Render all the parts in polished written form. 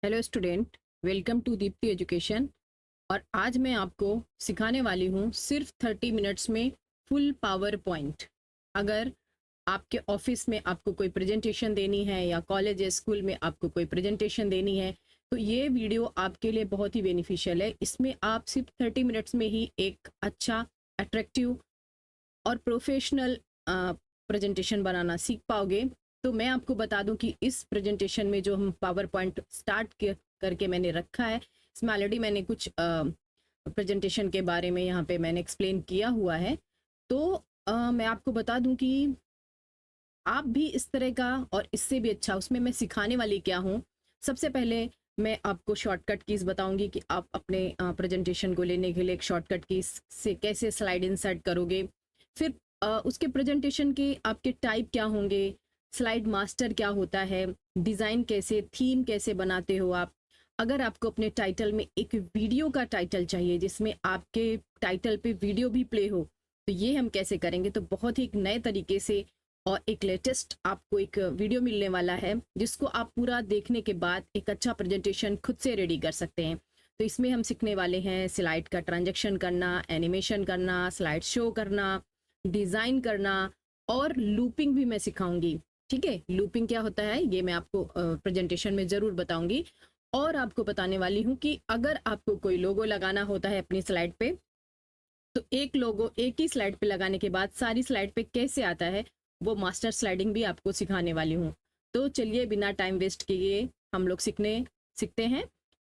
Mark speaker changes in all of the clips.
Speaker 1: Hello student, welcome to Deepti Education. और आज मैं आपको सिखाने वाली हूँ सिर्फ 30 मिनट्स में फुल पावर पॉइंट। अगर आपके ऑफिस में आपको कोई प्रेजेंटेशन देनी है या कॉलेज या स्कूल में आपको कोई प्रेजेंटेशन देनी है तो ये वीडियो आपके लिए बहुत ही बेनिफिशियल है। इसमें आप सिर्फ 30 मिनट्स में ही एक अच्छा, अट्रैक्टिव और प्रोफेशनल प्रेजेंटेशन बनाना सीख पाओगे। तो मैं आपको बता दूं कि इस प्रेजेंटेशन में जो हम पावर पॉइंट करके मैंने रखा है, इसमें ऑलरेडी मैंने कुछ प्रेजेंटेशन के बारे में यहाँ पे मैंने एक्सप्लेन किया हुआ है। तो मैं आपको बता दूं कि आप भी इस तरह का और इससे भी अच्छा उसमें मैं सिखाने वाली क्या हूँ। सबसे पहले मैं आपको शॉर्टकट कीज बताऊंगी कि आप अपने प्रेजेंटेशन को लेने के लिए एक शॉर्टकट कीज से कैसे स्लाइड इंसर्ट करोगे। फिर उसके प्रेजेंटेशन के आपके टाइप क्या होंगे, स्लाइड मास्टर क्या होता है, डिज़ाइन कैसे, थीम कैसे बनाते हो आप। अगर आपको अपने टाइटल में एक वीडियो का टाइटल चाहिए जिसमें आपके टाइटल पे वीडियो भी प्ले हो, तो ये हम कैसे करेंगे। तो बहुत ही एक नए तरीके से और एक लेटेस्ट आपको एक वीडियो मिलने वाला है जिसको आप पूरा देखने के बाद एक अच्छा प्रेजेंटेशन खुद से रेडी कर सकते हैं। तो इसमें हम सीखने वाले हैं स्लाइड का ट्रांजैक्शन करना, एनिमेशन करना, स्लाइड शो करना, डिज़ाइन करना और लूपिंग भी मैं सिखाऊंगी। ठीक है, लूपिंग क्या होता है ये मैं आपको प्रेजेंटेशन में ज़रूर बताऊंगी। और आपको बताने वाली हूँ कि अगर आपको कोई लोगो लगाना होता है अपनी स्लाइड पे, तो एक लोगो एक ही स्लाइड पे लगाने के बाद सारी स्लाइड पे कैसे आता है वो मास्टर स्लाइडिंग भी आपको सिखाने वाली हूँ। तो चलिए बिना टाइम वेस्ट किए हम लोग सीखते हैं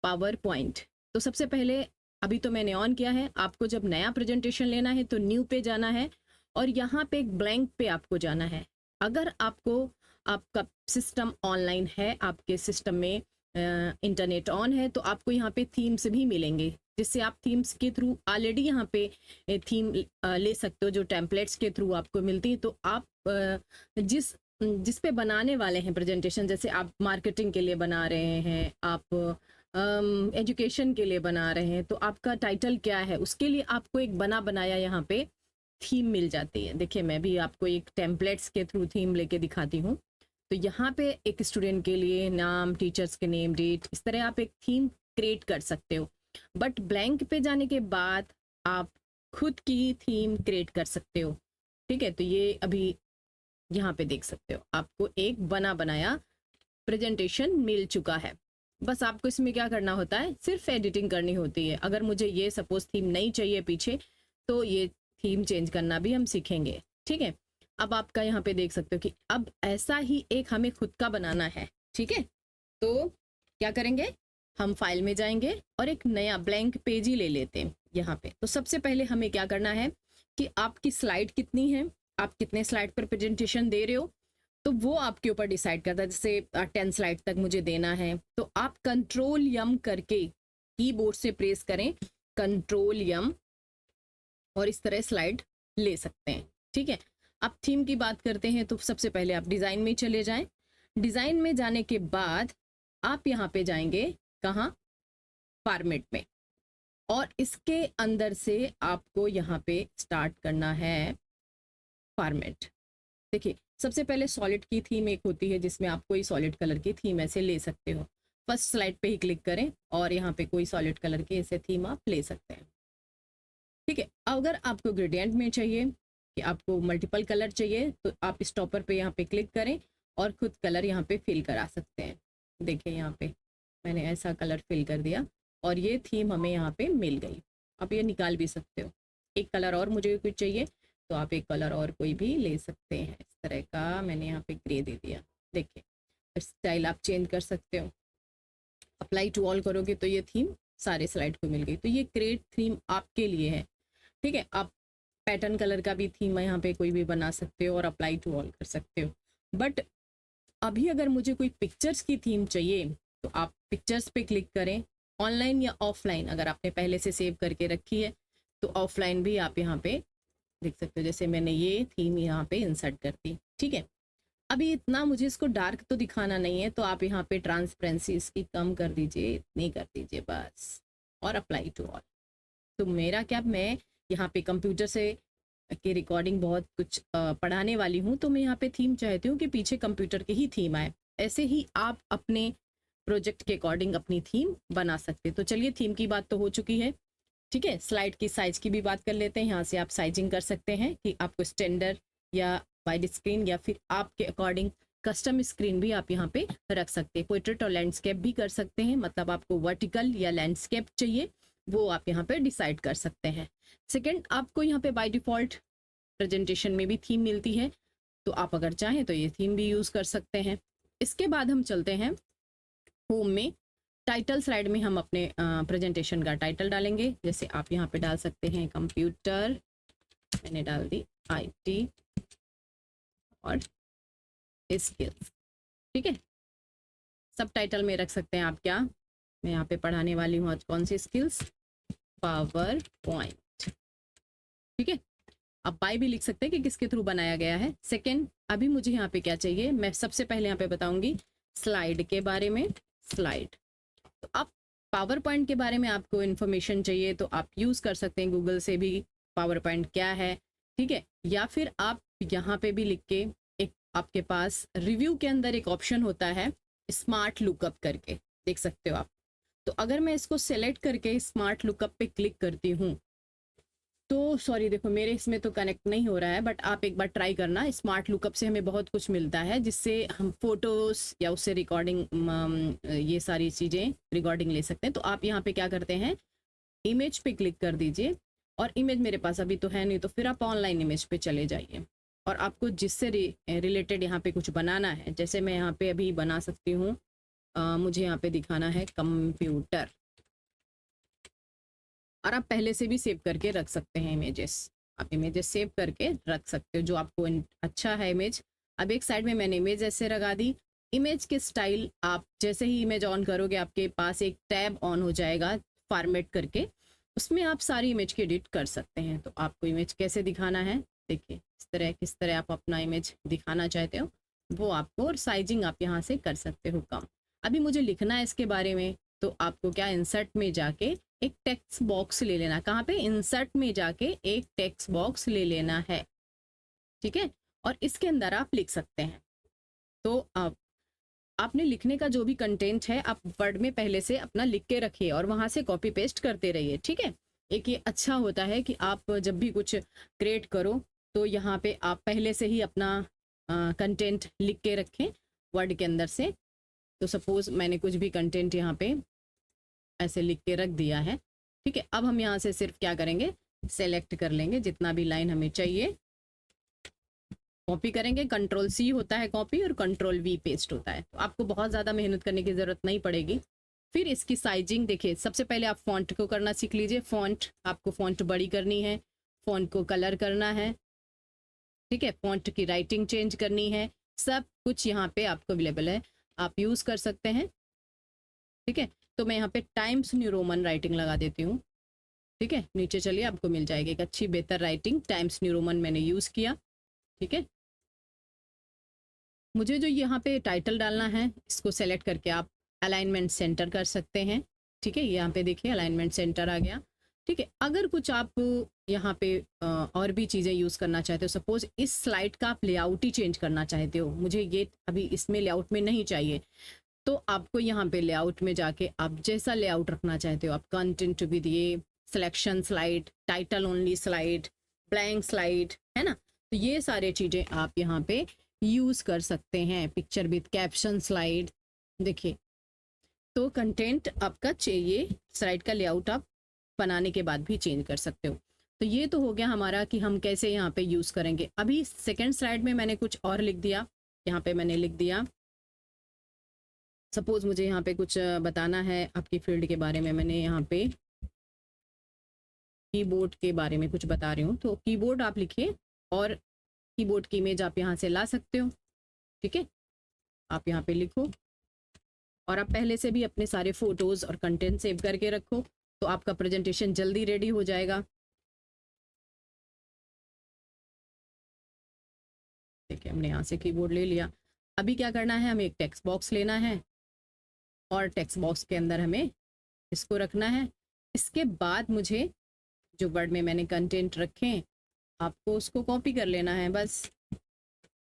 Speaker 1: पावर पॉइंट। तो सबसे पहले अभी तो मैंने ऑन किया है। आपको जब नया प्रेजेंटेशन लेना है तो न्यू पे जाना है और यहाँ पे एक ब्लैंक पे आपको जाना है। अगर आपका सिस्टम ऑनलाइन है, आपके सिस्टम में इंटरनेट ऑन है, तो आपको यहाँ पे थीम्स भी मिलेंगे जिससे आप थीम्स के थ्रू ऑलरेडी यहाँ पे थीम ले सकते हो जो टेम्पलेट्स के थ्रू आपको मिलती है। तो आप जिस पे बनाने वाले हैं प्रेजेंटेशन, जैसे आप मार्केटिंग के लिए बना रहे हैं, आप एजुकेशन के लिए बना रहे हैं, तो आपका टाइटल क्या है उसके लिए आपको एक बना बनाया यहाँ पे थीम मिल जाती है। देखिए मैं भी आपको एक टेम्पलेट्स के थ्रू थीम लेके दिखाती हूँ। तो यहाँ पे एक स्टूडेंट के लिए नाम, टीचर्स के नेम, डेट, इस तरह आप एक थीम क्रिएट कर सकते हो। बट ब्लैंक पे जाने के बाद आप खुद की थीम क्रिएट कर सकते हो। ठीक है, तो ये अभी यहाँ पे देख सकते हो आपको एक बना बनाया प्रेजेंटेशन मिल चुका है। बस आपको इसमें क्या करना होता है, सिर्फ एडिटिंग करनी होती है। अगर मुझे ये सपोज थीम नहीं चाहिए पीछे, तो ये थीम चेंज करना भी हम सीखेंगे। ठीक है, अब आपका यहाँ पे देख सकते हो कि अब ऐसा ही एक हमें खुद का बनाना है। ठीक है, तो क्या करेंगे, हम फाइल में जाएंगे और एक नया ब्लैंक पेज ही ले लेते हैं यहाँ पे। तो सबसे पहले हमें क्या करना है कि आपकी स्लाइड कितनी है, आप कितने स्लाइड पर प्रेजेंटेशन दे रहे हो, तो वो आपके ऊपर डिसाइड करता है। जैसे 10 स्लाइड तक मुझे देना है तो आप कंट्रोल यम करके कीबोर्ड से प्रेस करें, कंट्रोल यम, और इस तरह स्लाइड ले सकते हैं। ठीक है, अब थीम की बात करते हैं तो सबसे पहले आप डिज़ाइन में चले जाएं। डिज़ाइन में जाने के बाद आप यहाँ पे जाएंगे, कहाँ, फॉर्मेट में, और इसके अंदर से आपको यहाँ पे स्टार्ट करना है फॉर्मेट। देखिए सबसे पहले सॉलिड की थीम एक होती है जिसमें आप कोई सॉलिड कलर की थीम ऐसे ले सकते हो। फर्स्ट स्लाइड पे ही क्लिक करें और यहाँ पे कोई सॉलिड कलर की ऐसे थीम आप ले सकते हैं। ठीक है, अगर आपको ग्रेडियंट में चाहिए कि आपको मल्टीपल कलर चाहिए तो आप स्टॉपर पे यहाँ पे क्लिक करें और खुद कलर यहाँ पे फिल करा सकते हैं। देखिए यहाँ पे मैंने ऐसा कलर फिल कर दिया और ये थीम हमें यहाँ पे मिल गई। आप ये निकाल भी सकते हो। एक कलर और मुझे कुछ चाहिए तो आप एक कलर और कोई भी ले सकते हैं। इस तरह का मैंने यहाँ पे ग्रे दे दिया। देखिए स्टाइल आप चेंज कर सकते हो। अप्लाई टू ऑल करोगे तो ये थीम सारे स्लाइड को मिल गई। तो ये क्रिएट थीम आपके लिए है। ठीक है, आप पैटर्न कलर का भी थीम यहाँ पे कोई भी बना सकते हो और अप्लाई टू ऑल कर सकते हो। बट अभी अगर मुझे कोई पिक्चर्स की थीम चाहिए तो आप पिक्चर्स पे क्लिक करें। ऑनलाइन या ऑफलाइन, अगर आपने पहले से सेव करके रखी है तो ऑफलाइन भी आप यहाँ पे देख सकते हो। जैसे मैंने ये थीम यहाँ पे इंसर्ट कर दी। ठीक है, अभी इतना मुझे इसको डार्क तो दिखाना नहीं है तो आप यहाँ पे ट्रांसपेरेंसी इसकी कम कर दीजिए, इतनी कर दीजिए बस, और अप्लाई टू ऑल। तो मेरा क्या, मैं यहाँ पे कंप्यूटर से की रिकॉर्डिंग बहुत कुछ पढ़ाने वाली हूँ, तो मैं यहाँ पे थीम चाहती हूँ कि पीछे कंप्यूटर की ही थीम आए। ऐसे ही आप अपने प्रोजेक्ट के अकॉर्डिंग अपनी थीम बना सकते हैं। तो चलिए, थीम की बात तो हो चुकी है, ठीक है। स्लाइड की साइज की भी बात कर लेते हैं। यहाँ से आप साइजिंग कर सकते हैं कि आपको स्टैंडर्ड या वाइड स्क्रीन या फिर आपके अकॉर्डिंग कस्टम स्क्रीन भी आप यहाँ पे रख सकते हैं। पोर्ट्रेट और लैंडस्केप भी कर सकते हैं, मतलब आपको वर्टिकल या लैंडस्केप चाहिए वो आप यहाँ पे डिसाइड कर सकते हैं। सेकंड, आपको यहाँ पे बाय डिफ़ॉल्ट प्रेजेंटेशन में भी थीम मिलती है, तो आप अगर चाहें तो ये थीम भी यूज़ कर सकते हैं। इसके बाद हम चलते हैं होम में। टाइटल स्लाइड में हम अपने प्रेजेंटेशन का टाइटल डालेंगे। जैसे आप यहाँ पे डाल सकते हैं कंप्यूटर, मैंने डाल दी IT और स्किल्स, ठीक है। सब टाइटल में रख सकते हैं आप क्या, मैं यहाँ पे पढ़ाने वाली हूँ आज कौन सी स्किल्स, पावर पॉइंट, ठीक है। आप बाय भी लिख सकते हैं कि किसके थ्रू बनाया गया है। सेकंड, अभी मुझे यहाँ पे क्या चाहिए, मैं सबसे पहले यहाँ पे बताऊंगी स्लाइड के बारे में। स्लाइड, तो आप पावर पॉइंट के बारे में आपको इन्फॉर्मेशन चाहिए तो आप यूज़ कर सकते हैं गूगल से भी, पावर पॉइंट क्या है, ठीक है। या फिर आप यहाँ पे भी लिख के, एक आपके पास रिव्यू के अंदर एक ऑप्शन होता है स्मार्ट लुकअप करके, देख सकते हो आप। तो अगर मैं इसको सेलेक्ट करके स्मार्ट लुकअप पे क्लिक करती हूँ तो सॉरी, देखो मेरे इसमें तो कनेक्ट नहीं हो रहा है, बट आप एक बार ट्राई करना। स्मार्ट लुकअप से हमें बहुत कुछ मिलता है, जिससे हम फोटोज़ या उससे रिकॉर्डिंग, ये सारी चीज़ें रिकॉर्डिंग ले सकते हैं। तो आप यहाँ पे क्या करते हैं, इमेज पे क्लिक कर दीजिए, और इमेज मेरे पास अभी तो है नहीं, तो फिर आप ऑनलाइन इमेज पे चले जाइए और आपको जिससे रिलेटेड यहाँ पे कुछ बनाना है, जैसे मैं यहाँ पे अभी बना सकती हूँ, मुझे यहाँ पे दिखाना है कंप्यूटर, और आप पहले से भी सेव करके रख सकते हैं इमेजेस। आप इमेजेस सेव करके रख सकते हो जो आपको अच्छा है इमेज। अब एक साइड में मैंने इमेज ऐसे लगा दी। इमेज के स्टाइल, आप जैसे ही इमेज ऑन करोगे आपके पास एक टैब ऑन हो जाएगा फॉर्मेट करके, उसमें आप सारी इमेज की एडिट कर सकते हैं। तो आपको इमेज कैसे दिखाना है, देखिए इस तरह, किस तरह आप अपना इमेज दिखाना चाहते हो वो आपको, और साइजिंग आप यहाँ से कर सकते हो कम। अभी मुझे लिखना है इसके बारे में, तो आपको क्या, इंसर्ट में जाके एक टेक्स्ट बॉक्स ले लेना। कहाँ पे, इंसर्ट में जाके एक टेक्स्ट बॉक्स ले लेना है, ठीक है। और इसके अंदर आप लिख सकते हैं। तो आपने लिखने का जो भी कंटेंट है आप वर्ड में पहले से अपना लिख के रखिए और वहां से कॉपी पेस्ट करते रहिए, ठीक है। एक ये अच्छा होता है कि आप जब भी कुछ क्रिएट करो तो यहाँ पे आप पहले से ही अपना कंटेंट लिख के रखें वर्ड के अंदर से। तो सपोज मैंने कुछ भी कंटेंट यहाँ पे ऐसे लिख के रख दिया है, ठीक है। अब हम यहाँ से सिर्फ क्या करेंगे, सेलेक्ट कर लेंगे जितना भी लाइन हमें चाहिए, कॉपी करेंगे। कंट्रोल C होता है कॉपी, और कंट्रोल V पेस्ट होता है। तो आपको बहुत ज़्यादा मेहनत करने की ज़रूरत नहीं पड़ेगी। फिर इसकी साइजिंग देखिए, सबसे पहले आप फॉन्ट को करना सीख लीजिए। फॉन्ट, आपको फॉन्ट बड़ी करनी है, फॉन्ट को कलर करना है, ठीक है। फॉन्ट की राइटिंग चेंज करनी है, सब कुछ यहाँ पे आपको अवेलेबल है, आप यूज़ कर सकते हैं, ठीक है। तो मैं यहाँ पे टाइम्स न्यू रोमन राइटिंग लगा देती हूँ, ठीक है। नीचे चलिए, आपको मिल जाएगी एक अच्छी बेहतर राइटिंग, टाइम्स न्यू रोमन मैंने यूज़ किया, ठीक है। मुझे जो यहाँ पे टाइटल डालना है, इसको सेलेक्ट करके आप अलाइनमेंट सेंटर कर सकते हैं, ठीक है। यहाँ पे देखिए अलाइनमेंट सेंटर आ गया, ठीक है। अगर कुछ आप यहाँ पे और भी चीज़ें यूज़ करना चाहते हो, सपोज इस स्लाइड का आप लेआउट ही चेंज करना चाहते हो, मुझे ये अभी इसमें लेआउट में नहीं चाहिए, तो आपको यहाँ पे लेआउट में जाके आप जैसा लेआउट रखना चाहते हो, आप कंटेंट विद ये selection slide, title only slide, blank slide, है ना। तो ये सारे चीज़ें आप यहाँ पे यूज़ कर सकते हैं। पिक्चर विद कैप्शन स्लाइड, देखिए। तो कंटेंट आपका चाहिए, स्लाइड का लेआउट आप बनाने के बाद भी चेंज कर सकते हो। तो ये तो हो गया हमारा कि हम कैसे यहाँ पे यूज़ करेंगे। अभी सेकेंड स्लाइड में मैंने कुछ और लिख दिया, यहाँ पे मैंने लिख दिया, सपोज मुझे यहाँ पे कुछ बताना है आपकी फील्ड के बारे में, मैंने यहाँ पे कीबोर्ड के बारे में कुछ बता रही हूँ, तो कीबोर्ड आप लिखिए और कीबोर्ड की इमेज आप यहाँ से ला सकते हो, ठीक है। आप यहाँ पे लिखो, और आप पहले से भी अपने सारे फोटोज़ और कंटेंट सेव करके रखो, तो आपका प्रेजेंटेशन जल्दी रेडी हो जाएगा। ठीक है, हमने यहाँ से कीबोर्ड ले लिया। अभी क्या करना है, हमें एक टेक्स्ट बॉक्स लेना है, और टेक्स्ट बॉक्स के अंदर हमें इसको रखना है। इसके बाद मुझे जो वर्ड में मैंने कंटेंट रखे, आपको उसको कॉपी कर लेना है बस,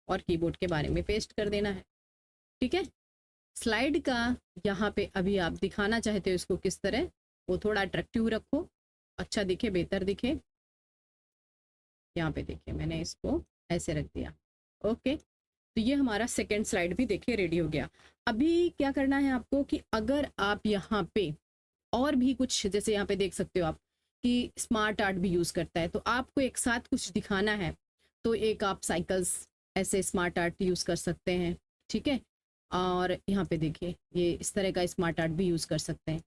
Speaker 1: और कीबोर्ड के बारे में पेस्ट कर देना है, ठीक है। स्लाइड का यहाँ पे अभी आप दिखाना चाहते हो इसको किस तरह, वो थोड़ा अट्रैक्टिव रखो, अच्छा दिखे, बेहतर दिखे। यहाँ पे देखिए मैंने इसको ऐसे रख दिया। ओके, तो ये हमारा सेकेंड स्लाइड भी देखिए रेडी हो गया। अभी क्या करना है आपको कि अगर आप यहाँ पे और भी कुछ, जैसे यहाँ पे देख सकते हो आप कि स्मार्ट आर्ट भी यूज़ करता है, तो आपको एक साथ कुछ दिखाना है तो एक आप साइकिल्स ऐसे स्मार्ट आर्ट यूज़ कर सकते हैं, ठीक है। और यहाँ पे देखिए ये इस तरह का स्मार्ट आर्ट भी यूज़ कर सकते हैं।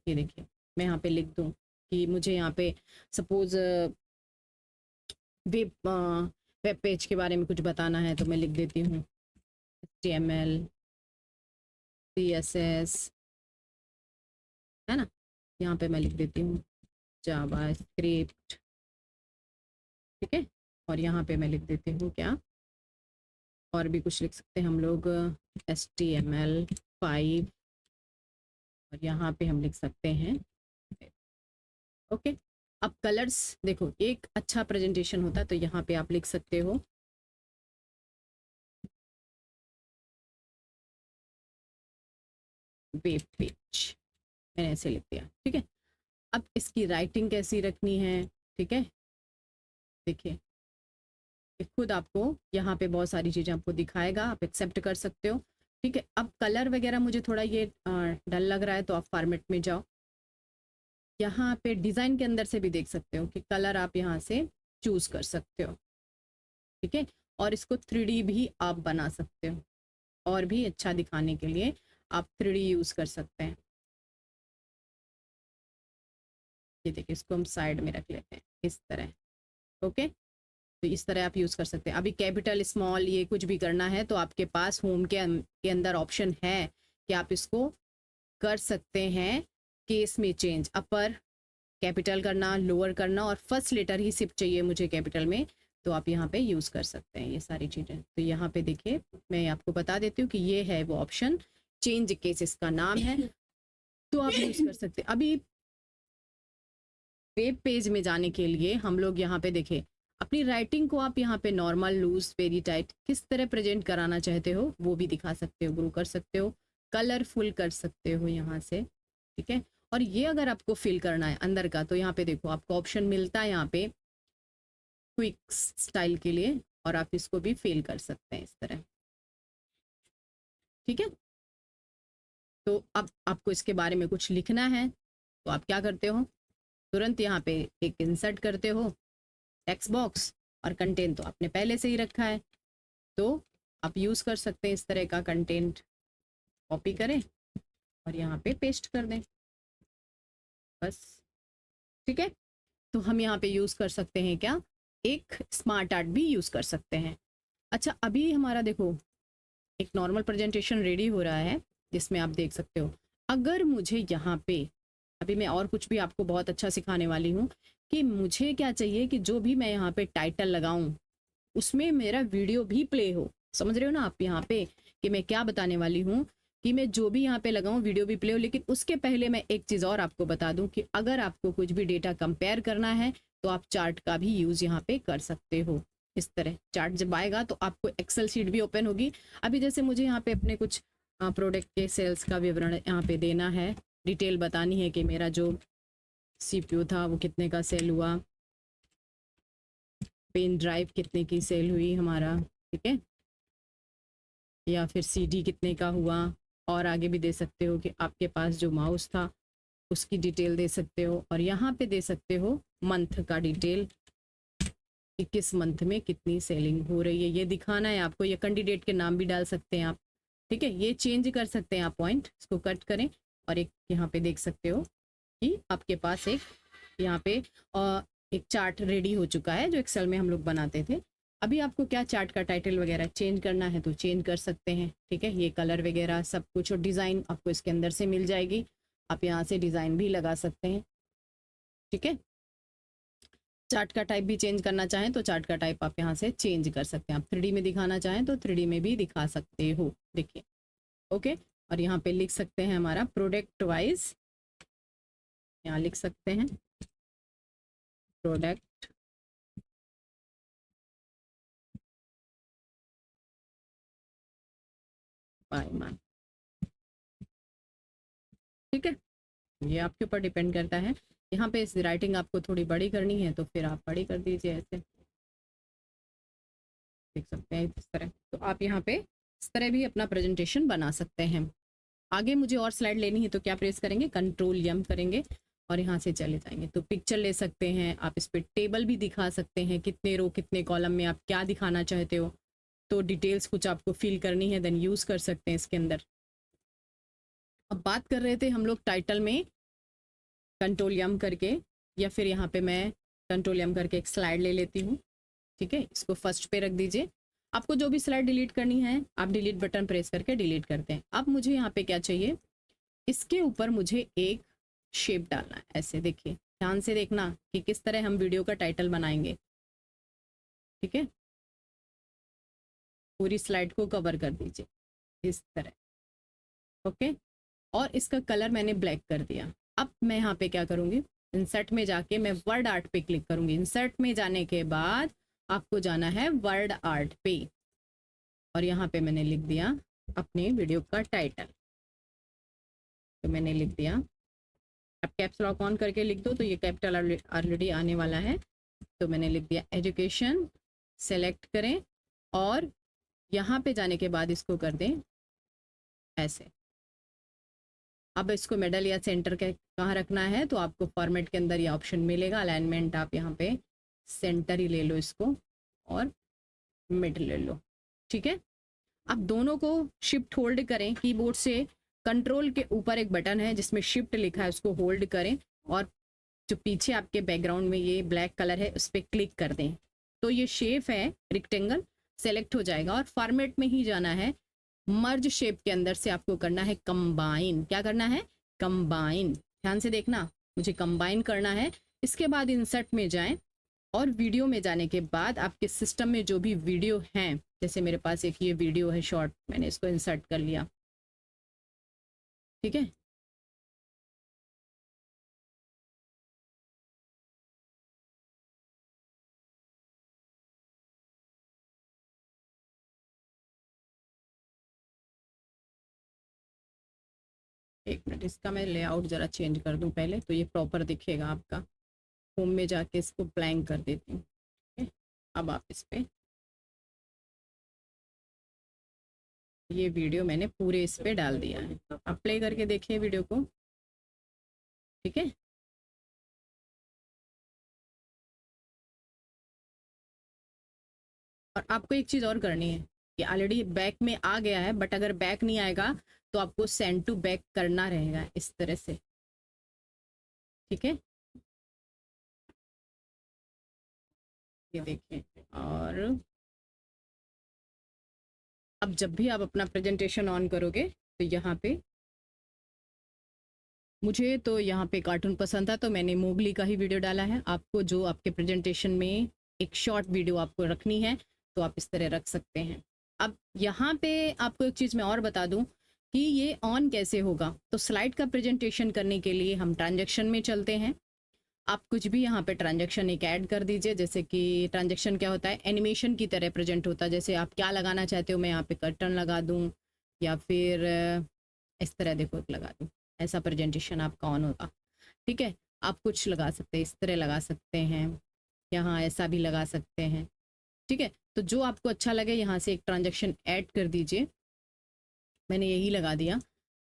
Speaker 1: ये देखिए मैं यहाँ पे लिख दूँ कि मुझे यहाँ पे सपोज वेब वेब पेज के बारे में कुछ बताना है, तो मैं लिख देती हूँ HTML CSS, है ना। यहाँ पे मैं लिख देती हूँ जावा स्क्रिप्ट, ठीक है। और यहाँ पे मैं लिख देती हूँ क्या, और भी कुछ लिख सकते हैं हम लोग HTML5, और यहाँ पे हम लिख सकते हैं ओके। अब कलर्स देखो, एक अच्छा प्रेजेंटेशन होता है तो यहाँ पे आप लिख सकते हो वेब पेज, मैंने ऐसे लिख दिया, ठीक है। अब इसकी राइटिंग कैसी रखनी है, ठीक है। देखिए खुद आपको यहाँ पे बहुत सारी चीज़ें आपको दिखाएगा, आप एक्सेप्ट कर सकते हो, ठीक है। अब कलर वगैरह मुझे थोड़ा ये डल लग रहा है तो आप फॉर्मेट में जाओ, यहाँ पे डिज़ाइन के अंदर से भी देख सकते हो कि कलर आप यहाँ से चूज़ कर सकते हो, ठीक है। और इसको 3D भी आप बना सकते हो, और भी अच्छा दिखाने के लिए आप 3D यूज़ कर सकते हैं। ये देखिए इसको हम साइड में रख लेते हैं इस तरह, ओके। तो इस तरह आप यूज़ कर सकते हैं। अभी कैपिटल स्मॉल ये कुछ भी करना है तो आपके पास होम के अंदर ऑप्शन है कि आप इसको कर सकते हैं केस में चेंज, अपर कैपिटल करना, लोअर करना, और फर्स्ट लेटर ही सिर्फ चाहिए मुझे कैपिटल में, तो आप यहाँ पे यूज़ कर सकते हैं ये सारी चीज़ें। तो यहाँ पे देखिए मैं आपको बता देती हूँ कि ये है वो ऑप्शन, चेंज केस इसका नाम है, तो आप यूज़ कर सकते हैं। अभी वेब पेज में जाने के लिए हम लोग यहाँ पे देखें, अपनी राइटिंग को आप यहाँ पे नॉर्मल, लूज, वेरी टाइट किस तरह प्रेजेंट कराना चाहते हो वो भी दिखा सकते हो, ग्रो कर सकते हो, कलरफुल कर सकते हो यहाँ से, ठीक है। और ये अगर आपको फिल करना है अंदर का तो यहाँ पे देखो आपको ऑप्शन मिलता है यहाँ पे क्विक स्टाइल के लिए, और आप इसको भी फिल कर सकते हैं इस तरह, ठीक है। तो अब आपको इसके बारे में कुछ लिखना है तो आप क्या करते हो, तुरंत यहाँ पे एक इंसर्ट करते हो टेक्स्ट बॉक्स, और कंटेंट तो आपने पहले से ही रखा है तो आप यूज़ कर सकते हैं इस तरह का कंटेंट, कॉपी करें और यहाँ पे पेस्ट कर दें, बस, ठीक है। तो हम यहाँ पे यूज़ कर सकते हैं क्या, एक स्मार्ट आर्ट भी यूज़ कर सकते हैं। अच्छा अभी हमारा देखो एक नॉर्मल प्रेजेंटेशन रेडी हो रहा है जिसमें आप देख सकते हो, अगर मुझे यहाँ पे अभी मैं और कुछ भी आपको बहुत अच्छा सिखाने वाली हूँ कि मुझे क्या चाहिए कि जो भी मैं यहाँ पे टाइटल लगाऊं उसमें मेरा वीडियो भी प्ले हो, समझ रहे हो ना आप यहाँ पे कि मैं क्या बताने वाली हूँ, कि मैं जो भी यहाँ पे लगाऊं वीडियो भी प्ले हो। लेकिन उसके पहले मैं एक चीज़ और आपको बता दूं कि अगर आपको कुछ भी डेटा कंपेयर करना है तो आप चार्ट का भी यूज़ यहाँ पे कर सकते हो। इस तरह चार्ट जब आएगा तो आपको एक्सेल शीट भी ओपन होगी। अभी जैसे मुझे यहाँ पे अपने कुछ प्रोडक्ट के सेल्स का विवरण यहाँ पे देना है, डिटेल बतानी है कि मेरा जो CPU था वो कितने का सेल हुआ, पेन ड्राइव कितने की सेल हुई हमारा, ठीक है, या फिर CD कितने का हुआ, और आगे भी दे सकते हो कि आपके पास जो माउस था उसकी डिटेल दे सकते हो, और यहाँ पे दे सकते हो मंथ का डिटेल कि किस मंथ में कितनी सेलिंग हो रही है, ये दिखाना है आपको। ये कैंडिडेट के नाम भी डाल सकते हैं आप, ठीक है। ये चेंज कर सकते हैं आप, पॉइंट इसको कट करें, और एक यहाँ पे देख सकते हो कि आपके पास एक यहाँ पे एक चार्ट रेडी हो चुका है जो एक्सेल में हम लोग बनाते थे। अभी आपको क्या चार्ट का टाइटल वगैरह चेंज करना है तो चेंज कर सकते हैं, ठीक है। ये कलर वगैरह सब कुछ, और डिज़ाइन आपको इसके अंदर से मिल जाएगी, आप यहाँ से डिज़ाइन भी लगा सकते हैं, ठीक है। चार्ट का टाइप भी चेंज करना चाहें तो चार्ट का टाइप आप यहाँ से चेंज कर सकते हैं। आप 3D में दिखाना चाहें तो 3D में भी दिखा सकते हो, देखिए, ओके। और यहाँ पे लिख सकते हैं हमारा प्रोडक्ट वाइज, यहाँ लिख सकते हैं प्रोडक्ट बाय मंथ, ठीक है, ये आपके ऊपर डिपेंड करता है। यहाँ पे इस राइटिंग आपको थोड़ी बड़ी करनी है तो फिर आप बड़ी कर दीजिए, ऐसे देख सकते हैं इस तरह। तो आप यहाँ पे इस तरह भी अपना प्रेजेंटेशन बना सकते हैं। आगे मुझे और स्लाइड लेनी है तो क्या प्रेस करेंगे, कंट्रोल एम करेंगे और यहाँ से चले जाएंगे। तो पिक्चर ले सकते हैं आप, इस पे टेबल भी दिखा सकते हैं, कितने रो कितने कॉलम में आप क्या दिखाना चाहते हो। तो डिटेल्स कुछ आपको फिल करनी है देन यूज़ कर सकते हैं इसके अंदर। अब बात कर रहे थे हम लोग टाइटल में कंट्रोल एम करके, या फिर यहाँ पे मैं कंट्रोल एम करके एक स्लाइड ले लेती हूँ। ठीक है, इसको फर्स्ट पे रख दीजिए। आपको जो भी स्लाइड डिलीट करनी है आप डिलीट बटन प्रेस करके डिलीट करते हैं। अब मुझे यहाँ पे क्या चाहिए, इसके ऊपर मुझे एक शेप डालना है। ऐसे देखिए, ध्यान से देखना कि किस तरह हम वीडियो का टाइटल बनाएंगे। ठीक है, पूरी स्लाइड को कवर कर दीजिए इस तरह। ओके, और इसका कलर मैंने ब्लैक कर दिया। अब मैं यहाँ पे क्या करूँगी, इंसर्ट में जाके मैं वर्ड आर्ट पे क्लिक करूँगी। इंसर्ट में जाने के बाद आपको जाना है वर्ड आर्ट पे, और यहाँ पे मैंने लिख दिया अपने वीडियो का टाइटल। तो मैंने लिख दिया, अब कैप्स लॉक ऑन करके लिख दो तो ये कैपिटल ऑलरेडी आने वाला है। तो मैंने लिख दिया एजुकेशन, सेलेक्ट करें और यहाँ पे जाने के बाद इसको कर दें ऐसे। अब इसको मिडल या सेंटर के कहाँ रखना है तो आपको फॉर्मेट के अंदर ये ऑप्शन मिलेगा, अलाइनमेंट आप यहाँ पे सेंटर ही ले लो इसको और मिड ले लो। ठीक है, अब दोनों को शिफ्ट होल्ड करें कीबोर्ड से। कंट्रोल के ऊपर एक बटन है जिसमें शिफ्ट लिखा है, उसको होल्ड करें और जो पीछे आपके बैकग्राउंड में ये ब्लैक कलर है उस पर क्लिक कर दें। तो ये शेप है रेक्टेंगल सेलेक्ट हो जाएगा और फॉर्मेट में ही जाना है। मर्ज शेप के अंदर से आपको करना है कंबाइन। क्या करना है, कंबाइन। ध्यान से देखना, मुझे कंबाइन करना है। इसके बाद इंसर्ट में जाएं और वीडियो में जाने के बाद आपके सिस्टम में जो भी वीडियो हैं, जैसे मेरे पास एक ये वीडियो है शॉर्ट, मैंने इसको इंसर्ट कर लिया। ठीक है, एक मिनट, इसका मैं लेआउट ज़रा चेंज कर दूं पहले तो ये प्रॉपर दिखेगा आपका। होम में जाके इसको ब्लैंक कर देती हूँ। ठीक है, अब आप इस पे ये वीडियो मैंने पूरे इस पे डाल दिया है। आप प्ले करके देखिए वीडियो को। ठीक है, और आपको एक चीज़ और करनी है कि ऑलरेडी बैक में आ गया है, बट अगर बैक नहीं आएगा तो आपको सेंड टू बैक करना रहेगा इस तरह से। ठीक है, ये देखिए। और अब जब भी आप अपना प्रेजेंटेशन ऑन करोगे तो यहाँ पे, मुझे तो यहाँ पे कार्टून पसंद था तो मैंने मोगली का ही वीडियो डाला है। आपको जो आपके प्रेजेंटेशन में एक शॉर्ट वीडियो आपको रखनी है तो आप इस तरह रख सकते हैं। अब यहाँ पे आपको एक चीज़ मैं और बता दूँ कि ये ऑन कैसे होगा। तो स्लाइड का प्रेजेंटेशन करने के लिए हम ट्रांजेक्शन में चलते हैं। आप कुछ भी यहाँ पे ट्रांजेक्शन एक ऐड कर दीजिए। जैसे कि ट्रांजेक्शन क्या होता है, एनिमेशन की तरह प्रेजेंट होता है। जैसे आप क्या लगाना चाहते हो, मैं यहाँ पे कर्टन लगा दूँ या फिर इस तरह देखो एक लगा दूँ, ऐसा प्रेजेंटेशन आपका ऑन होगा। ठीक है, आप कुछ लगा सकते हैं, इस तरह लगा सकते हैं, यहाँ ऐसा भी लगा सकते हैं। ठीक है, तो जो आपको अच्छा लगे यहाँ से एक ट्रांजेक्शन ऐड कर दीजिए। मैंने यही लगा दिया।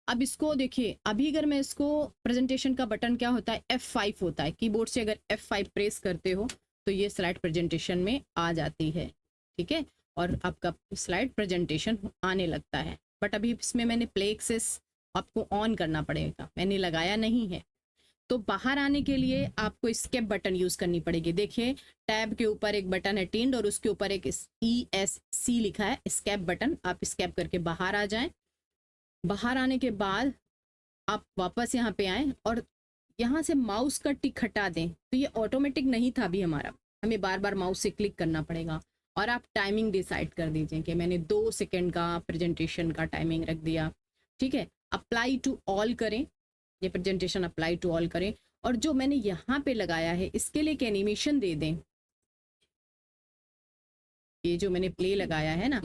Speaker 1: अब इसको देखिए, अभी अगर मैं इसको, प्रेजेंटेशन का बटन क्या होता है, F5 होता है कीबोर्ड से। अगर F5 प्रेस करते हो तो ये स्लाइड प्रेजेंटेशन में आ जाती है। ठीक है, और आपका स्लाइड प्रेजेंटेशन आने लगता है। बट अभी इसमें मैंने प्ले एक्सेस आपको ऑन करना पड़ेगा, मैंने लगाया नहीं है। तो बाहर आने के लिए आपको स्केप बटन यूज करनी पड़ेगी। देखिए, टैब के ऊपर एक बटन है टिंड और उसके ऊपर एक ESC लिखा है, स्केप बटन। आप स्केप करके बाहर आ जाएं। बाहर आने के बाद आप वापस यहाँ पे आएँ और यहाँ से माउस का टिक हटा दें। तो ये ऑटोमेटिक नहीं था अभी हमारा, हमें बार बार माउस से क्लिक करना पड़ेगा। और आप टाइमिंग डिसाइड कर दीजिए कि मैंने 2 सेकेंड का प्रेजेंटेशन का टाइमिंग रख दिया। ठीक है, अप्लाई टू ऑल करें, ये प्रेजेंटेशन अप्लाई टू ऑल करें। और जो मैंने यहाँ पे लगाया है इसके लिए एक एनिमेशन दे दें। ये जो मैंने प्ले लगाया है ना,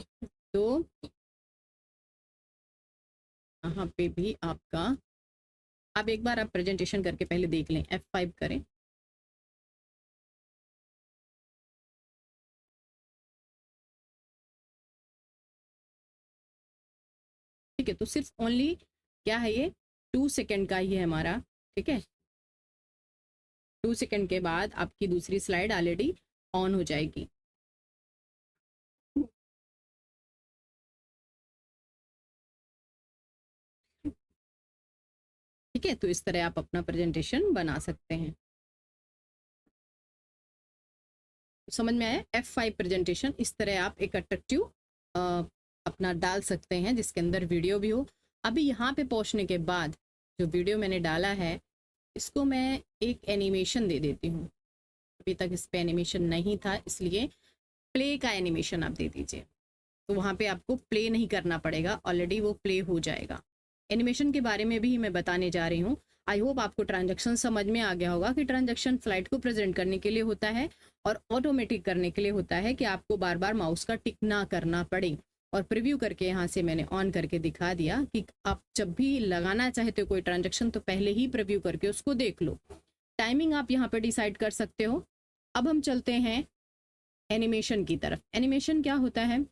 Speaker 1: तो यहाँ पे भी आपका आप एक बार आप प्रेजेंटेशन करके पहले देख लें, F5 करें। ठीक है, तो सिर्फ ओनली क्या है ये 2 सेकेंड का ही है हमारा। ठीक है, 2 सेकेंड के बाद आपकी दूसरी स्लाइड ऑलरेडी ऑन हो जाएगी। ठीक है, तो इस तरह आप अपना प्रेजेंटेशन बना सकते हैं। समझ में आया? F5 प्रेजेंटेशन, इस तरह आप एक अट्रैक्टिव अपना डाल सकते हैं जिसके अंदर वीडियो भी हो। अभी यहाँ पे पहुँचने के बाद जो वीडियो मैंने डाला है इसको मैं एक एनिमेशन दे देती हूँ। अभी तक इस पे एनिमेशन नहीं था, इसलिए प्ले का एनिमेशन आप दे दीजिए, तो वहाँ पे आपको प्ले नहीं करना पड़ेगा, ऑलरेडी वो प्ले हो जाएगा। एनिमेशन के बारे में भी मैं बताने जा रही हूँ। आई होप आपको ट्रांजैक्शन समझ में आ गया होगा कि ट्रांजैक्शन स्लाइड को प्रेजेंट करने के लिए होता है और ऑटोमेटिक करने के लिए होता है कि आपको बार बार माउस का टिक ना करना पड़े। और प्रीव्यू करके यहाँ से मैंने ऑन करके दिखा दिया कि आप जब भी लगाना चाहते हो कोई ट्रांजैक्शन तो पहले ही प्रीव्यू करके उसको देख लो। टाइमिंग आप यहाँ पे डिसाइड कर सकते हो। अब हम चलते हैं एनिमेशन की तरफ। एनिमेशन क्या होता है?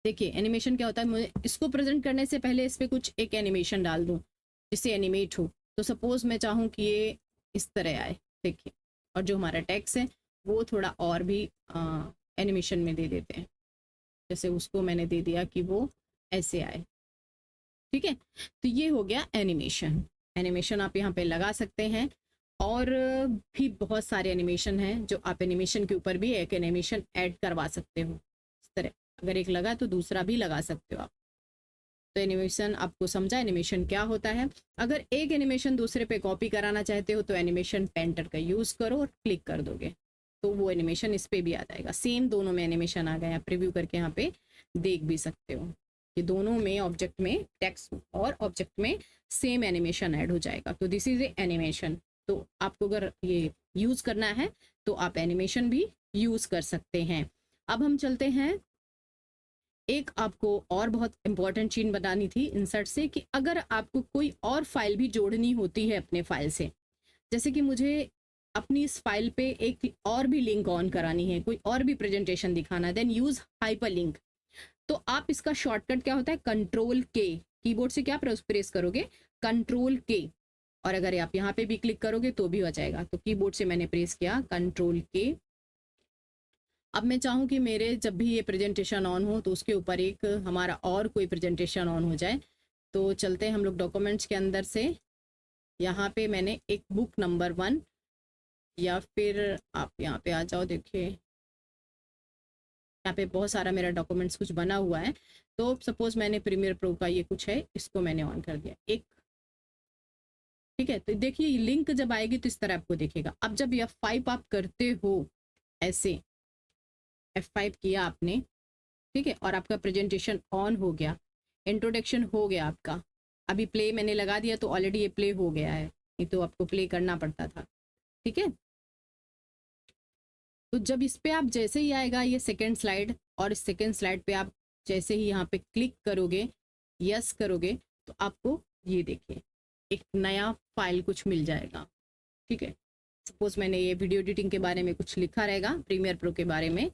Speaker 1: देखिए एनिमेशन क्या होता है, मुझे इसको प्रेजेंट करने से पहले इस पर कुछ एक एनिमेशन डाल दूँ जिससे एनिमेट हो। तो सपोज मैं चाहूँ कि ये इस तरह आए, देखिए, और जो हमारा टेक्स्ट है वो थोड़ा और भी एनिमेशन में दे देते हैं। जैसे उसको मैंने दे दिया कि वो ऐसे आए। ठीक है, तो ये हो गया एनिमेशन। एनिमेशन आप यहाँ पे लगा सकते हैं और भी बहुत सारे एनिमेशन हैं जो आप एनिमेशन के ऊपर भी एक एनिमेशन ऐड करवा सकते हो। इस तरह अगर एक लगा तो दूसरा भी लगा सकते हो आप। तो एनिमेशन आपको समझा एनिमेशन क्या होता है। अगर एक एनिमेशन दूसरे पे कॉपी कराना चाहते हो तो एनिमेशन पेंटर का यूज़ करो और क्लिक कर दोगे तो वो एनिमेशन इस पे भी आ जाएगा। सेम दोनों में एनिमेशन आ गया, प्रीव्यू करके यहाँ पे देख भी सकते हो कि दोनों में ऑब्जेक्ट में टेक्स्ट और ऑब्जेक्ट में सेम एनिमेशन ऐड हो जाएगा। तो दिस इज ए एनिमेशन। तो आपको अगर ये यूज़ करना है तो आप एनिमेशन भी यूज़ कर सकते हैं। अब हम चलते हैं, एक आपको और बहुत इंपॉर्टेंट चीज़ बतानी थी इंसर्ट से कि अगर आपको कोई और फाइल भी जोड़नी होती है अपने फाइल से, जैसे कि मुझे अपनी इस फाइल पे एक और भी लिंक ऑन करानी है, कोई और भी प्रेजेंटेशन दिखाना है, देन यूज़ हाइपर लिंक। तो आप इसका शॉर्टकट क्या होता है, कंट्रोल के, कीबोर्ड से क्या प्रेस करोगे, कंट्रोल के, और अगर आप यहाँ पे भी क्लिक करोगे तो भी हो जाएगा। तो कीबोर्ड से मैंने प्रेस किया कंट्रोल के। अब मैं चाहूँ कि मेरे जब भी ये प्रेजेंटेशन ऑन हो तो उसके ऊपर एक हमारा और कोई प्रेजेंटेशन ऑन हो जाए। तो चलते हैं हम लोग डॉक्यूमेंट्स के अंदर से, यहाँ पे मैंने एक बुक नंबर 1, या फिर आप यहाँ पे आ जाओ, देखिए यहाँ पे बहुत सारा मेरा डॉक्यूमेंट्स कुछ बना हुआ है। तो सपोज मैंने प्रीमियर प्रो का ये कुछ है, इसको मैंने ऑन कर दिया एक। ठीक है, तो देखिए लिंक जब आएगी तो इस तरह आपको दिखेगा। अब जब F5 आप करते हो, ऐसे F5 किया आपने, ठीक है, और आपका प्रेजेंटेशन ऑन हो गया, इंट्रोडक्शन हो गया आपका। अभी प्ले मैंने लगा दिया तो ऑलरेडी ये प्ले हो गया है, नहीं तो आपको प्ले करना पड़ता था। ठीक है, तो जब इस पे आप जैसे ही आएगा ये सेकेंड स्लाइड, और इस सेकेंड स्लाइड पे आप जैसे ही यहाँ पे क्लिक करोगे, यस करोगे, तो आपको ये देखिए एक नया फाइल कुछ मिल जाएगा। ठीक है, सपोज मैंने ये वीडियो एडिटिंग के बारे में कुछ लिखा रहेगा, प्रीमियर प्रो के बारे में,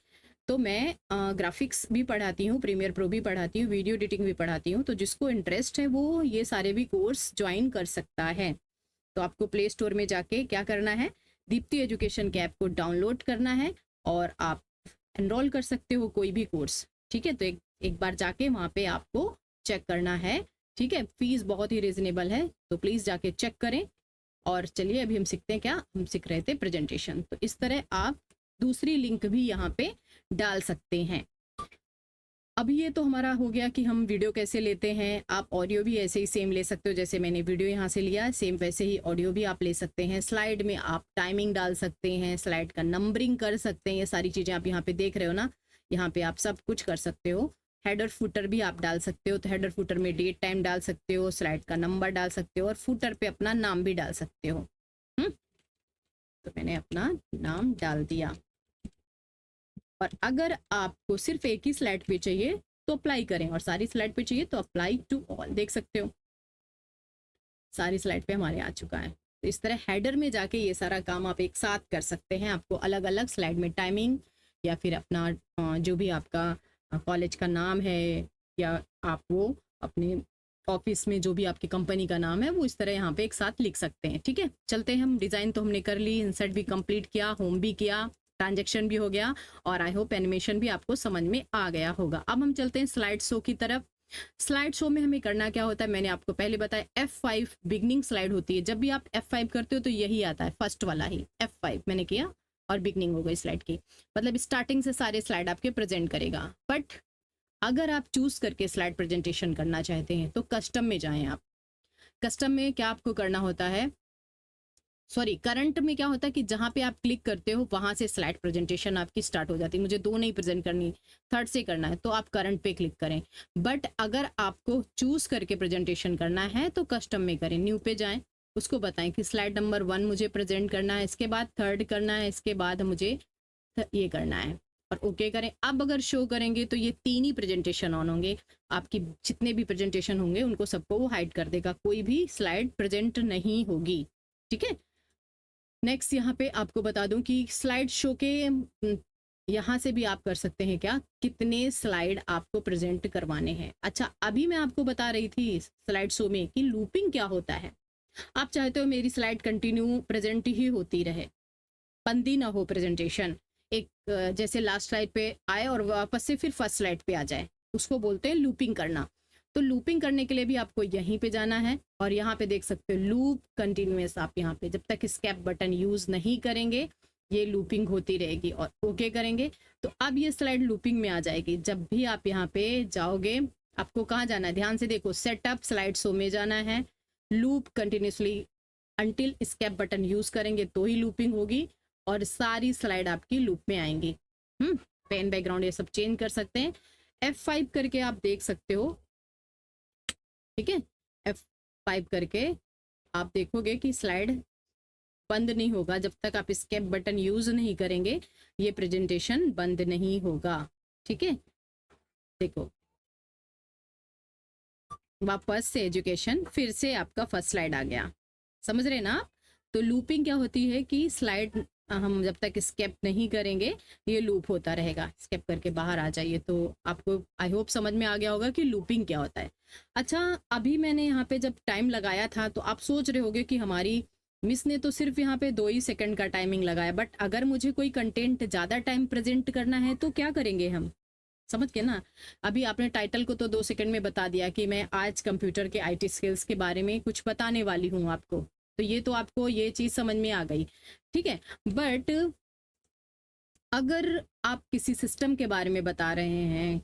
Speaker 1: तो मैं ग्राफिक्स भी पढ़ाती हूँ, प्रीमियर प्रो भी पढ़ाती हूँ, वीडियो एडिटिंग भी पढ़ाती हूँ। तो जिसको इंटरेस्ट है वो ये सारे भी कोर्स ज्वाइन कर सकता है। तो आपको प्ले स्टोर में जाके क्या करना है, दीप्ति एजुकेशन के ऐप को डाउनलोड करना है और आप एनरोल कर सकते हो कोई भी कोर्स। ठीक है, तो एक बार जाके वहाँ पे आपको चेक करना है। ठीक है, फीस बहुत ही रिजनेबल है, तो प्लीज़ जाके चेक करें। और चलिए अभी हम सीखते हैं, क्या हम सीख रहे थे, प्रेजेंटेशन। तो इस तरह आप दूसरी लिंक भी यहाँ पे डाल सकते हैं। अभी ये तो हमारा हो गया कि हम वीडियो कैसे लेते हैं। आप ऑडियो भी ऐसे ही सेम ले सकते हो, जैसे मैंने वीडियो यहाँ से लिया सेम वैसे ही ऑडियो भी आप ले सकते हैं। स्लाइड में आप टाइमिंग डाल सकते हैं, स्लाइड का नंबरिंग कर सकते हैं, ये सारी चीज़ें आप यहाँ पे देख रहे हो ना, यहाँ पे आप सब कुछ कर सकते हो। हेडर फुटर भी आप डाल सकते हो, तो हेडर फुटर में डेट टाइम डाल सकते हो, स्लाइड का नंबर डाल सकते हो, और फुटर पे अपना नाम भी डाल सकते हो। तो मैंने अपना नाम डाल दिया। और अगर आपको सिर्फ एक ही स्लाइड पे चाहिए तो अप्लाई करें, और सारी स्लाइड पे चाहिए तो अप्लाई टू ऑल, देख सकते हो। सारी स्लाइड पे हमारे आ चुका है। तो इस तरह हेडर में जाके ये सारा काम आप एक साथ कर सकते हैं। आपको अलग अलग स्लाइड में टाइमिंग या फिर अपना जो भी आपका कॉलेज का नाम है या आप वो अपने ऑफिस में जो भी आपकी कंपनी का नाम है वो इस तरह यहाँ पे एक साथ लिख सकते हैं। ठीक है, चलते हैं हम। डिज़ाइन तो हमने कर ली, इंसर्ट भी कंप्लीट किया, होम भी किया, ट्रांजेक्शन भी हो गया और आई होप एनिमेशन भी आपको समझ में आ गया होगा। अब हम चलते हैं स्लाइड शो की तरफ। स्लाइड शो में हमें करना क्या होता है, मैंने आपको पहले बताया F5 बिगनिंग स्लाइड होती है। जब भी आप F5 करते हो तो यही आता है, फर्स्ट वाला ही F5 मैंने किया और बिगनिंग हो गई स्लाइड की, मतलब स्टार्टिंग से सारे स्लाइड आपके प्रेजेंट करेगा। बट अगर आप चूज करके स्लाइड प्रेजेंटेशन करना चाहते हैं तो कस्टम में जाएं आप। कस्टम में क्या आपको करना होता है, सॉरी करंट में क्या होता है कि जहां पे आप क्लिक करते हो वहां से स्लाइड प्रेजेंटेशन आपकी स्टार्ट हो जाती है। मुझे 2 नहीं प्रेजेंट करनी, थर्ड से करना है तो आप करंट पे क्लिक करें। बट अगर आपको चूज करके प्रेजेंटेशन करना है तो कस्टम में करें, न्यू पे जाएं, उसको बताएं कि स्लाइड नंबर 1 मुझे प्रेजेंट करना है, इसके बाद थर्ड करना है, इसके बाद मुझे ये करना है और ओके करें। अब अगर शो करेंगे तो ये 3 ही प्रेजेंटेशन ऑन होंगे, आपकी जितने भी प्रेजेंटेशन होंगे उनको सबको वो हाइड कर देगा, कोई भी स्लाइड प्रेजेंट नहीं होगी। ठीक है, नेक्स्ट यहाँ पे आपको बता दूं कि स्लाइड शो के यहाँ से भी आप कर सकते हैं क्या, कितने स्लाइड आपको प्रेजेंट करवाने हैं। अच्छा, अभी मैं आपको बता रही थी स्लाइड शो में कि लूपिंग क्या होता है। आप चाहते हो मेरी स्लाइड कंटिन्यू प्रेजेंट ही होती रहे, बंदी ना हो प्रेजेंटेशन, एक जैसे लास्ट स्लाइड पे आए और वापस से फिर फर्स्ट स्लाइड पे आ जाए, उसको बोलते हैं लूपिंग करना। तो लूपिंग करने के लिए भी आपको यहीं पे जाना है और यहाँ पे देख सकते हो लूप कंटिन्यूअस। आप यहाँ पे जब तक स्केप बटन यूज नहीं करेंगे ये लूपिंग होती रहेगी और ओके करेंगे तो अब ये स्लाइड लूपिंग में आ जाएगी। जब भी आप यहाँ पे जाओगे आपको कहाँ जाना है, ध्यान से देखो, सेटअप स्लाइड शो में जाना है, loop continuously until escape button use करेंगे तो ही लूपिंग होगी और सारी स्लाइड आपकी लूप में आएंगी। पेन बैकग्राउंड ये सब चेंज कर सकते हैं, F5 करके आप देख सकते हो। ठीक है, F5 करके आप देखोगे कि स्लाइड बंद नहीं होगा जब तक आप स्केप बटन यूज नहीं करेंगे, ये प्रेजेंटेशन बंद नहीं होगा। ठीक है, देखो वापस से एजुकेशन, फिर से आपका फर्स्ट स्लाइड आ गया, समझ रहे ना आप। तो लूपिंग क्या होती है कि स्लाइड हम जब तक स्केप नहीं करेंगे ये लूप होता रहेगा। स्केप करके बाहर आ जाइए तो आपको आई होप समझ में आ गया होगा कि लूपिंग क्या होता है। अच्छा, अभी मैंने यहाँ पे जब टाइम लगाया था तो आप सोच रहे होगे कि हमारी मिस ने तो सिर्फ यहाँ पे 2 ही सेकंड का टाइमिंग लगाया, बट अगर मुझे कोई कंटेंट ज़्यादा टाइम प्रेजेंट करना है तो क्या करेंगे हम, समझ के ना। अभी आपने टाइटल को तो 2 सेकंड में बता दिया कि मैं आज कंप्यूटर के IT स्किल्स के बारे में कुछ बताने वाली हूँ आपको, तो ये तो आपको ये चीज़ समझ में आ गई। ठीक है, बट अगर आप किसी सिस्टम के बारे में बता रहे हैं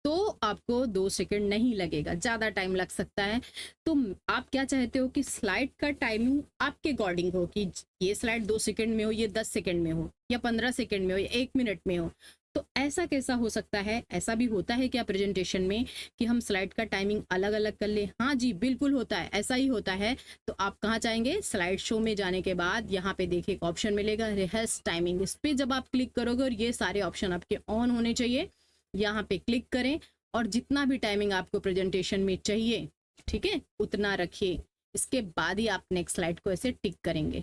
Speaker 1: तो आपको 2 सेकंड नहीं लगेगा, ज़्यादा टाइम लग सकता है। तो आप क्या चाहते हो कि स्लाइड का टाइमिंग आपके अकॉर्डिंग हो कि ये स्लाइड 2 सेकंड में हो, ये 10 सेकंड में हो या 15 सेकंड में हो या 1 मिनट में हो। तो ऐसा कैसा हो सकता है, ऐसा भी होता है क्या प्रेजेंटेशन में कि हम स्लाइड का टाइमिंग अलग अलग कर ले। हाँ जी बिल्कुल होता है, ऐसा ही होता है। तो आप कहाँ जाएंगे, स्लाइड शो में जाने के बाद यहाँ पे देखिए एक ऑप्शन मिलेगा रिहर्स टाइमिंग, इस पर जब आप क्लिक करोगे और ये सारे ऑप्शन आपके ऑन होने चाहिए, यहाँ पे क्लिक करें और जितना भी टाइमिंग आपको प्रेजेंटेशन में चाहिए, ठीक है, उतना रखिए। इसके बाद ही आप नेक्स्ट स्लाइड को ऐसे टिक करेंगे।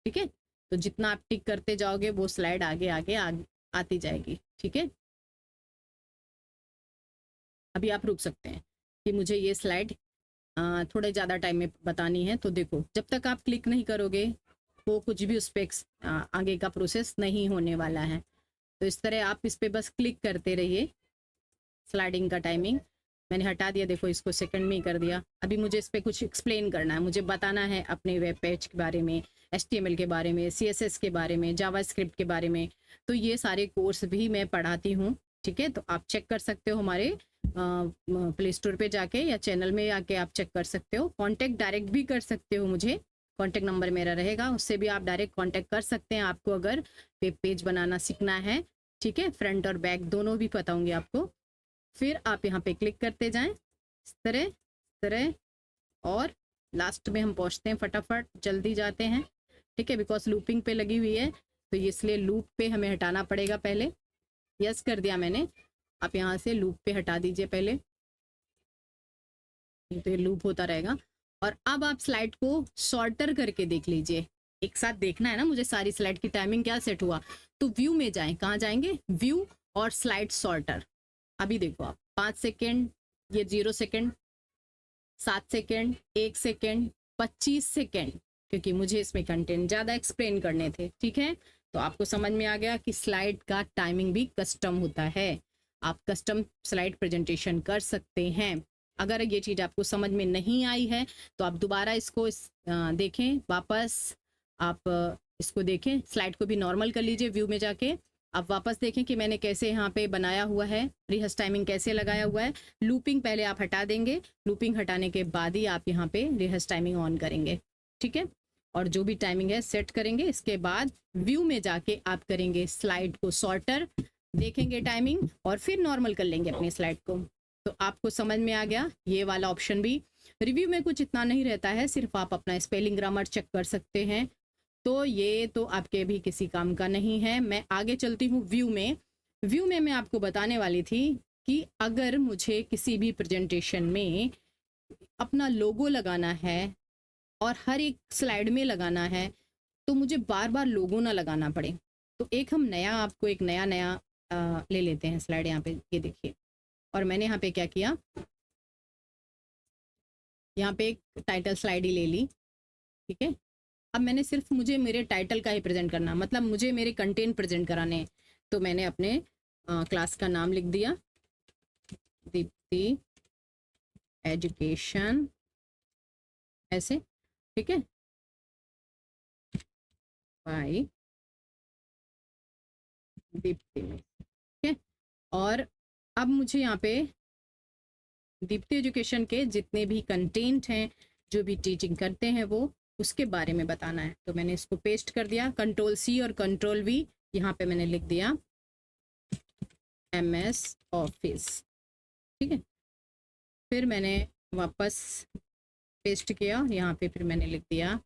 Speaker 1: ठीक है, तो जितना आप टिक करते जाओगे वो स्लाइड आगे आगे आती जाएगी। ठीक है, अभी आप रुक सकते हैं कि मुझे ये स्लाइड थोड़े ज़्यादा टाइम में बतानी है। तो देखो जब तक आप क्लिक नहीं करोगे वो कुछ भी उस पर आगे का प्रोसेस नहीं होने वाला है। तो इस तरह आप इस पर बस क्लिक करते रहिए। स्लाइडिंग का टाइमिंग मैंने हटा दिया, देखो इसको सेकंड में ही कर दिया। अभी मुझे इस पर कुछ एक्सप्लेन करना है, मुझे बताना है अपने वेब पेज के बारे में, HTML के बारे में, CSS के बारे में, जावास्क्रिप्ट के बारे में। तो ये सारे कोर्स भी मैं पढ़ाती हूँ। ठीक है, तो आप चेक कर सकते हो हमारे प्ले स्टोर पे जाके या चैनल में आके आप चेक कर सकते हो। कॉन्टैक्ट डायरेक्ट भी कर सकते हो, मुझे कॉन्टैक्ट नंबर मेरा रहेगा, उससे भी आप डायरेक्ट कॉन्टैक्ट कर सकते हैं आपको अगर वेब पेज बनाना सीखना है। ठीक है, फ्रंट और बैक दोनों भी पता होंगे आपको। फिर आप यहाँ पे क्लिक करते जाएं इस तरह और लास्ट में हम पहुँचते हैं, फटाफट जल्दी जाते हैं। ठीक है, बिकॉज लूपिंग पे लगी हुई है तो इसलिए लूप पे हमें हटाना पड़ेगा पहले। यस कर दिया मैंने, आप यहाँ से लूप पे हटा दीजिए पहले, तो ये लूप होता रहेगा। और अब आप स्लाइड को सॉर्टर करके देख लीजिए। एक साथ देखना है ना मुझे सारी स्लाइड की टाइमिंग क्या सेट हुआ। तो व्यू में जाएं, कहाँ जाएंगे, व्यू और स्लाइड सॉर्टर। अभी देखो आप 5 सेकेंड, ये 0 सेकेंड, 7 सेकेंड, 1 सेकेंड, 25 सेकेंड, क्योंकि मुझे इसमें कंटेंट ज़्यादा एक्सप्लेन करने थे। ठीक है, तो आपको समझ में आ गया कि स्लाइड का टाइमिंग भी कस्टम होता है। आप कस्टम स्लाइड प्रेजेंटेशन कर सकते हैं। अगर ये चीज़ आपको समझ में नहीं आई है तो आप दोबारा इसको देखें वापस। आप इसको देखें, स्लाइड को भी नॉर्मल कर लीजिए व्यू में जाके। आप वापस देखें कि मैंने कैसे यहाँ पे बनाया हुआ है, रिहर्स टाइमिंग कैसे लगाया हुआ है। लूपिंग पहले आप हटा देंगे, लूपिंग हटाने के बाद ही आप यहाँ पे रिहर्स टाइमिंग ऑन करेंगे। ठीक है, और जो भी टाइमिंग है सेट करेंगे। इसके बाद व्यू में जाके आप करेंगे स्लाइड को सॉर्टर, देखेंगे टाइमिंग और फिर नॉर्मल कर लेंगे अपनी स्लाइड को। तो आपको समझ में आ गया ये वाला ऑप्शन भी। रिव्यू में कुछ इतना नहीं रहता है, सिर्फ आप अपना स्पेलिंग ग्रामर चेक कर सकते हैं। तो ये तो आपके भी किसी काम का नहीं है। मैं आगे चलती हूँ व्यू में। व्यू में मैं आपको बताने वाली थी कि अगर मुझे किसी भी प्रेजेंटेशन में अपना लोगो लगाना है और हर एक स्लाइड में लगाना है, तो मुझे बार बार लोगो ना लगाना पड़े। तो एक हम नया आपको एक नया ले लेते हैं स्लाइड। यहाँ पे ये देखिए, और मैंने यहाँ पे क्या किया, यहाँ पे एक टाइटल स्लाइड ही ले ली। ठीक है, अब मैंने सिर्फ मुझे मेरे टाइटल का ही प्रेजेंट करना, मतलब मुझे मेरे कंटेंट प्रेजेंट कराने हैं। तो मैंने अपने क्लास का नाम लिख दिया, दीप्ति एजुकेशन, ऐसे। ठीक है, बाय दीप्ति में। ठीक है, और अब मुझे यहाँ पे दीप्ति एजुकेशन के जितने भी कंटेंट हैं, जो भी टीचिंग करते हैं वो, उसके बारे में बताना है। तो मैंने इसको पेस्ट कर दिया, कंट्रोल-C और कंट्रोल-V। यहाँ पे मैंने लिख दिया MS ऑफिस। ठीक है, फिर मैंने वापस पेस्ट किया, यहाँ पे फिर मैंने लिख दिया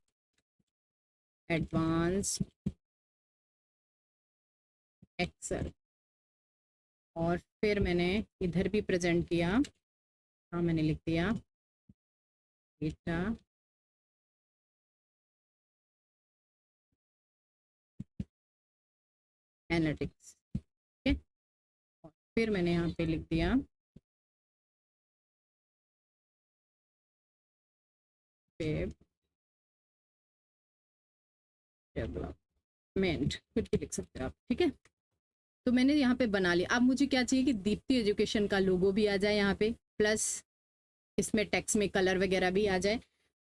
Speaker 1: एडवांस एक्सेल। और फिर मैंने इधर भी प्रेजेंट किया, हाँ मैंने लिख दिया डेटा एनालिटिक्स। ठीक है, और फिर मैंने यहाँ पे लिख दिया वेब डेवलपमेंट, कुछ भी लिख सकते हैं आप। ठीक है, तो मैंने यहाँ पे बना लिया। अब मुझे क्या चाहिए कि दीप्ति एजुकेशन का लोगो भी आ जाए यहाँ पे, प्लस इसमें टेक्स्ट में कलर वगैरह भी आ जाए।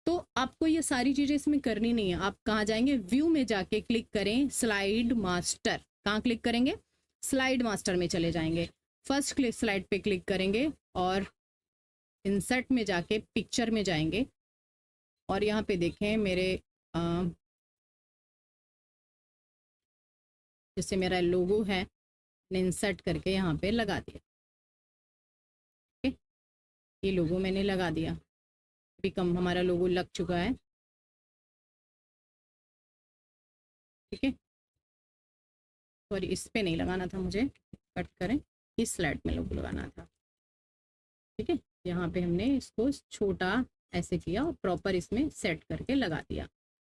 Speaker 1: तो आपको ये सारी चीज़ें इसमें करनी नहीं है। आप कहाँ जाएंगे, व्यू में जाके क्लिक करें स्लाइड मास्टर। कहाँ क्लिक करेंगे, स्लाइड मास्टर में चले जाएंगे। फर्स्ट क्लिक स्लाइड पे क्लिक करेंगे और इंसर्ट में जाके पिक्चर में जाएंगे। और यहाँ पे देखें मेरे जैसे मेरा लोगो है, इंसर्ट करके यहाँ पे लगा दिया। ये लोगो मैंने लगा दिया, अभी कम हमारा लोगो लग चुका है। ठीक है, सॉरी इस पे नहीं लगाना था मुझे, कट करें, इस स्लाइड में लोगो लगाना था। ठीक है, यहाँ पे हमने इसको छोटा ऐसे किया और प्रॉपर इसमें सेट करके लगा दिया।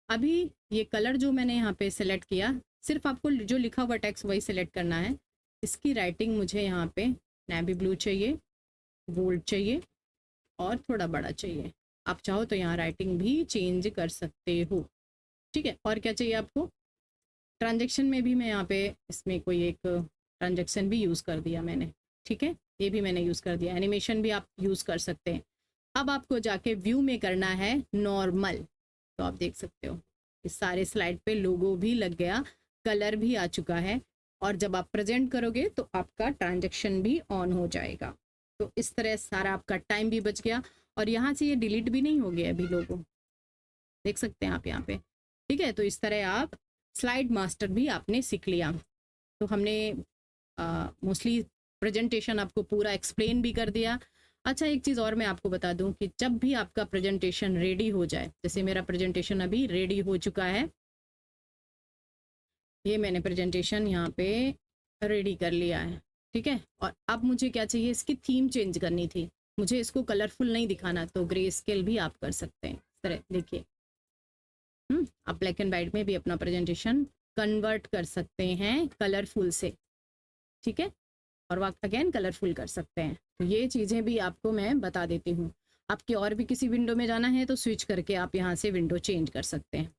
Speaker 1: अभी ये कलर जो मैंने यहाँ पे सेलेक्ट किया, सिर्फ आपको जो लिखा हुआ टेक्स्ट वही सेलेक्ट करना है। इसकी राइटिंग मुझे यहाँ पे नेवी ब्लू चाहिए, बोल्ड चाहिए और थोड़ा बड़ा चाहिए। आप चाहो तो यहाँ राइटिंग भी चेंज कर सकते हो। ठीक है, और क्या चाहिए आपको, ट्रांजेक्शन में भी मैं यहाँ पे इसमें कोई एक ट्रांजेक्शन भी यूज़ कर दिया मैंने। ठीक है, ये भी मैंने यूज़ कर दिया। एनिमेशन भी आप यूज़ कर सकते हैं। अब आपको जाके व्यू में करना है नॉर्मल। तो आप देख सकते हो इस सारे स्लाइड पे लोगो भी लग गया, कलर भी आ चुका है, और जब आप प्रेजेंट करोगे तो आपका ट्रांजेक्शन भी ऑन हो जाएगा। तो इस तरह सारा आपका टाइम भी बच गया, और यहाँ से ये डिलीट भी नहीं हो गया अभी लोगो, देख सकते हैं आप यहाँ पे। ठीक है, तो इस तरह आप स्लाइड मास्टर भी आपने सीख लिया। तो हमने मोस्टली प्रेजेंटेशन आपको पूरा एक्सप्लेन भी कर दिया। अच्छा, एक चीज़ और मैं आपको बता दूं कि जब भी आपका प्रेजेंटेशन रेडी हो जाए, जैसे मेरा प्रेजेंटेशन अभी रेडी हो चुका है, ये मैंने प्रेजेंटेशन यहाँ पे रेडी कर लिया है। ठीक है, और अब मुझे क्या चाहिए, इसकी थीम चेंज करनी थी। मुझे इसको कलरफुल नहीं दिखाना, तो ग्रे स्केल भी आप कर सकते हैं। इस तरह देखिए, आप ब्लैक एंड वाइट में भी अपना प्रेजेंटेशन कन्वर्ट कर सकते हैं कलरफुल से, ठीक है, और वक्त अगेन कलरफुल कर सकते हैं। तो ये चीज़ें भी आपको मैं बता देती हूँ। आपके और भी किसी विंडो में जाना है तो स्विच करके आप यहाँ से विंडो चेंज कर सकते हैं,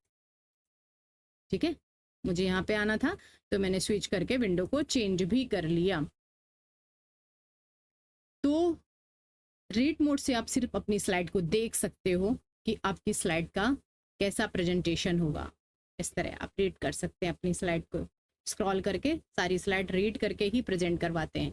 Speaker 1: ठीक है। मुझे यहाँ पे आना था तो मैंने स्विच करके विंडो को चेंज भी कर लिया। तो रीड मोड से आप सिर्फ अपनी स्लाइड को देख सकते हो कि आपकी स्लाइड का कैसा प्रेजेंटेशन होगा। इस तरह आप रीड कर सकते हैं अपनी स्लाइड को, स्क्रॉल करके सारी स्लाइड रीड करके ही प्रेजेंट करवाते हैं।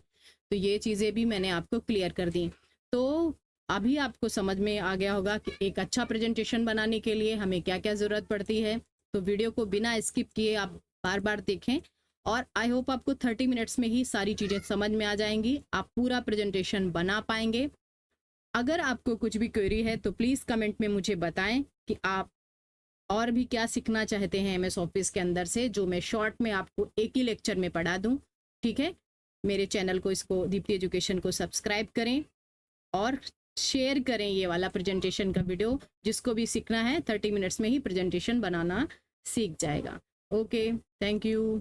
Speaker 1: तो ये चीज़ें भी मैंने आपको क्लियर कर दी। तो अभी आपको समझ में आ गया होगा कि एक अच्छा प्रेजेंटेशन बनाने के लिए हमें क्या क्या ज़रूरत पड़ती है। तो वीडियो को बिना स्किप किए आप बार बार देखें, और आई होप आपको 30 मिनट्स में ही सारी चीज़ें समझ में आ जाएंगी, आप पूरा प्रेजेंटेशन बना पाएंगे। अगर आपको कुछ भी क्वेरी है तो प्लीज़ कमेंट में मुझे बताएं कि आप और भी क्या सीखना चाहते हैं एमएस ऑफिस के अंदर से, जो मैं शॉर्ट में आपको एक ही लेक्चर में पढ़ा दूं, ठीक है। मेरे चैनल को, इसको दीप्ति एजुकेशन को सब्सक्राइब करें और शेयर करें ये वाला प्रेजेंटेशन का वीडियो। जिसको भी सीखना है 30 मिनट्स में ही प्रेजेंटेशन बनाना सीख जाएगा। Okay, thank you.